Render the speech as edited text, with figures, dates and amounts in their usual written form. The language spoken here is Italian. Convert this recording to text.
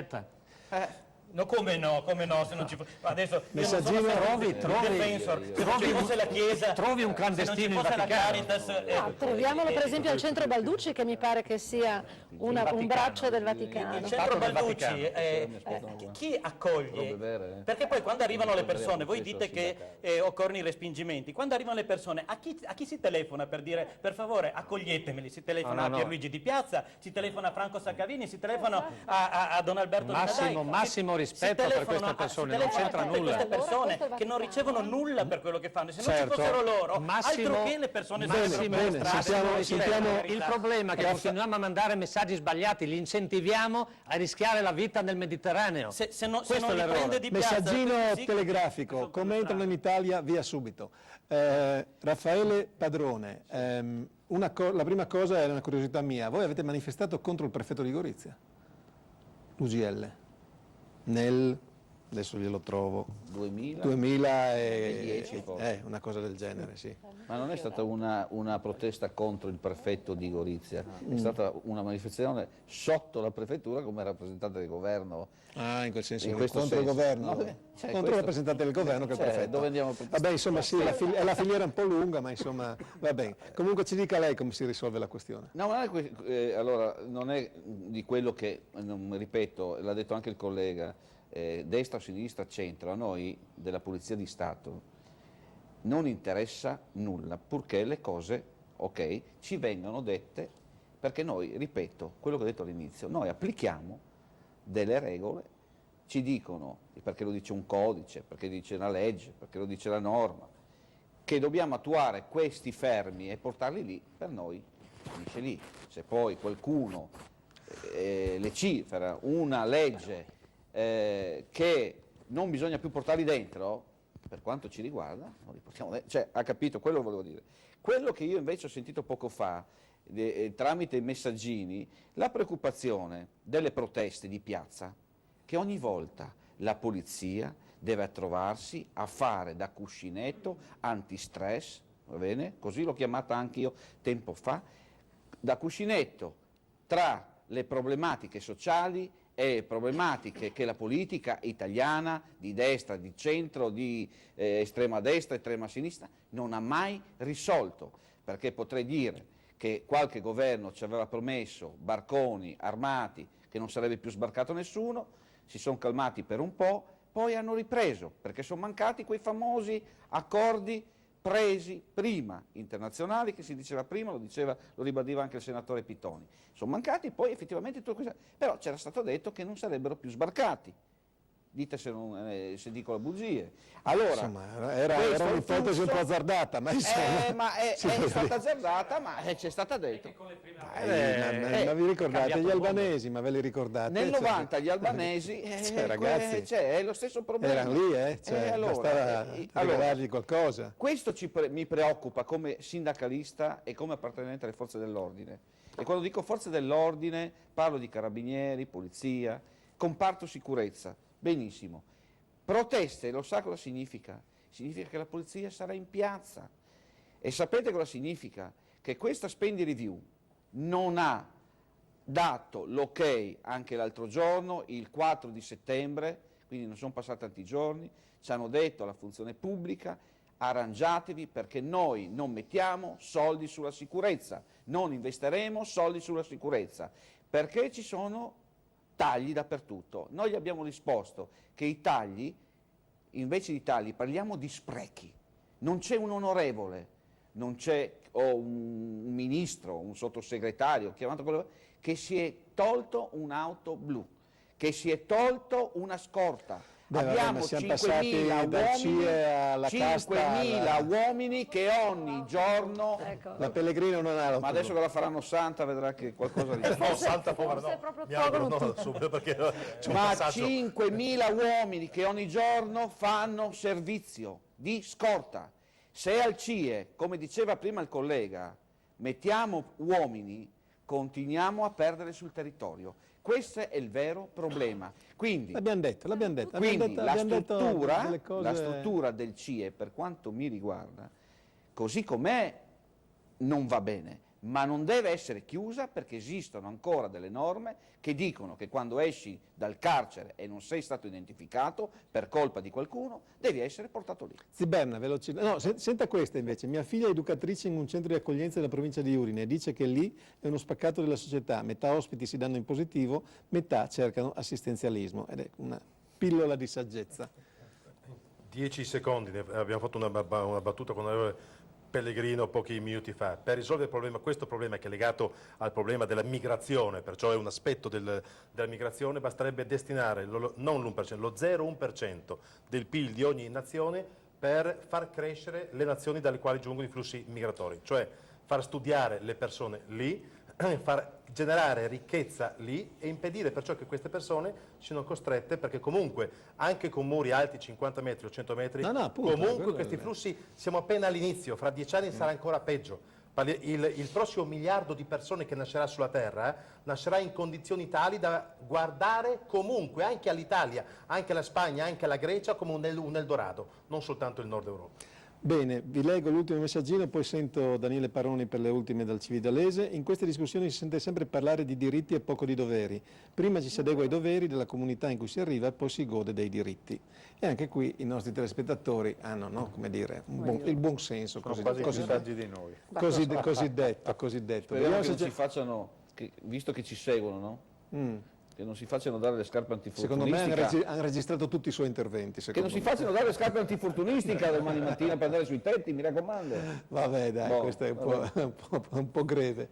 Aspetta. No, come no, se non ci fosse... Adesso Messaggino, trovi un clandestino in Vaticano. Troviamolo per esempio al centro Balducci, che mi pare che sia un braccio del Vaticano. Il centro Balducci, chi accoglie? Perché poi quando arrivano le persone, voi dite che occorrono i respingimenti, quando arrivano le persone, a chi si telefona per dire per favore accoglietemeli? Si telefona a Pierluigi Di Piazza, si telefona a Franco Saccavini, si telefona a Don Alberto Di Nadai. Massimo rispetto per queste persone, non c'entra nulla. Queste persone che non ricevono nulla per quello che fanno, se non ci fossero loro, altro che le persone Il problema è che continuiamo a mandare messaggi sbagliati, li incentiviamo a rischiare la vita nel Mediterraneo. Se non li prende di piazza, messaggino telegrafico, come entrano in Italia, via subito. Raffaele Padrone, la prima cosa è una curiosità mia, voi avete manifestato contro il prefetto di Gorizia, l'UGL, adesso glielo trovo, 2010 forse. Una cosa del genere, sì. Ma non è stata una protesta contro il prefetto di Gorizia, è stata una manifestazione sotto la prefettura come rappresentante del governo. Ah, in quel senso, contro il governo, contro il rappresentante del governo che è il prefetto. Dove andiamo a protestare? Vabbè, insomma sì, è la filiera un po' lunga, ma insomma va bene. Comunque ci dica lei come si risolve la questione. No, allora, non è di quello che, ripeto, l'ha detto anche il collega, destra, sinistra, centro, a noi della Polizia di Stato non interessa nulla, purché le cose, ok, ci vengano dette, perché noi, ripeto, quello che ho detto all'inizio, noi applichiamo delle regole, ci dicono, perché lo dice un codice, perché dice una legge, perché lo dice la norma, che dobbiamo attuare questi fermi e portarli lì, per noi finisce lì. Se poi qualcuno legifera una legge che non bisogna più portarli dentro, per quanto ci riguarda, non li portiamo dentro. Cioè, ha capito quello che volevo dire. Quello che io invece ho sentito poco fa, tramite i messaggini, la preoccupazione delle proteste di piazza, che ogni volta la polizia deve trovarsi a fare da cuscinetto antistress, va bene? Così l'ho chiamata anche io tempo fa, da cuscinetto tra le problematiche sociali e problematiche che la politica italiana di destra, di centro, di estrema destra, estrema sinistra non ha mai risolto, perché potrei dire che qualche governo ci aveva promesso barconi armati, che non sarebbe più sbarcato nessuno, si sono calmati per un po', poi hanno ripreso, perché sono mancati quei famosi accordi presi prima, internazionali, che si diceva prima, lo ribadiva anche il senatore Pittoni. Sono mancati poi effettivamente tutto questo, però c'era stato detto che non sarebbero più sbarcati. Dite se dico bugie. Allora, insomma, era un'ipotesi un po' azzardata, ma insomma... è stata azzardata, ma c'è stata detto. Ma vi ricordate gli albanesi, ma ve li ricordate? Nel 90 gli albanesi, ragazzi, è lo stesso problema. Erano lì, bastava regalargli qualcosa. Questo mi preoccupa come sindacalista e come appartenente alle forze dell'ordine. E quando dico forze dell'ordine parlo di carabinieri, polizia, comparto sicurezza. Benissimo. Proteste, lo sa cosa significa? Significa che la polizia sarà in piazza. E sapete cosa significa? Che questa Spendi Review non ha dato l'ok anche l'altro giorno, il 4 di settembre, quindi non sono passati tanti giorni, ci hanno detto alla funzione pubblica: arrangiatevi perché noi non mettiamo soldi sulla sicurezza, non investiremo soldi sulla sicurezza, perché ci sono tagli dappertutto. Noi gli abbiamo risposto che i tagli, invece di tagli, parliamo di sprechi. Non c'è un onorevole, non c'è un ministro, un sottosegretario, chiamato quello, che si è tolto un'auto blu, che si è tolto una scorta. Abbiamo 5.000 uomini che ogni giorno... La Pellegrino non ha l'auto. Ma adesso che la faranno santa vedrà che qualcosa di... No, santa povera no. Mi auguro no, subito perché... Ma 5.000 uomini che ogni giorno fanno servizio di scorta. Se al CIE, come diceva prima il collega, mettiamo uomini, continuiamo a perdere sul territorio. Questo è il vero problema. Quindi, l'abbiamo detto. Quindi la struttura del CIE, per quanto mi riguarda, così com'è, non va bene, ma non deve essere chiusa perché esistono ancora delle norme che dicono che quando esci dal carcere e non sei stato identificato per colpa di qualcuno, devi essere portato lì. Ziberna, velocemente. No, senta questa invece. Mia figlia è educatrice in un centro di accoglienza della provincia di Udine e dice che lì è uno spaccato della società. Metà ospiti si danno in positivo, metà cercano assistenzialismo. Ed è una pillola di saggezza. 10 secondi, abbiamo fatto una battuta con l'onorevole Pellegrino pochi minuti fa. Per risolvere questo problema che è legato al problema della migrazione, perciò è un aspetto della migrazione, basterebbe destinare non l'1%, lo 0,1% del PIL di ogni nazione per far crescere le nazioni dalle quali giungono i flussi migratori, cioè far studiare le persone lì, far generare ricchezza lì e impedire perciò che queste persone siano costrette, perché comunque anche con muri alti 50 metri o 100 metri, appunto, comunque questi flussi siamo appena all'inizio, fra 10 anni sarà ancora peggio. Il prossimo miliardo di persone che nascerà sulla Terra nascerà in condizioni tali da guardare comunque anche all'Italia, anche alla Spagna, anche alla Grecia come un Eldorado, non soltanto il Nord Europa. Bene, vi leggo l'ultimo messaggino, poi sento Daniele Paroni per le ultime dal Cividalese. In queste discussioni si sente sempre parlare di diritti e poco di doveri. Prima ci si adegua ai doveri della comunità in cui si arriva e poi si gode dei diritti. E anche qui i nostri telespettatori hanno, no, come dire, il buon senso, saggi di noi. cosiddetto. Speriamo che non ci facciano, visto che ci seguono, no? Che non si facciano dare le scarpe Secondo me antifortunistiche. hanno registrato tutti i suoi interventi. Che non si facciano dare le scarpe antifortunistiche domani mattina per andare sui tetti, mi raccomando. Vabbè, dai, questo è un po' greve.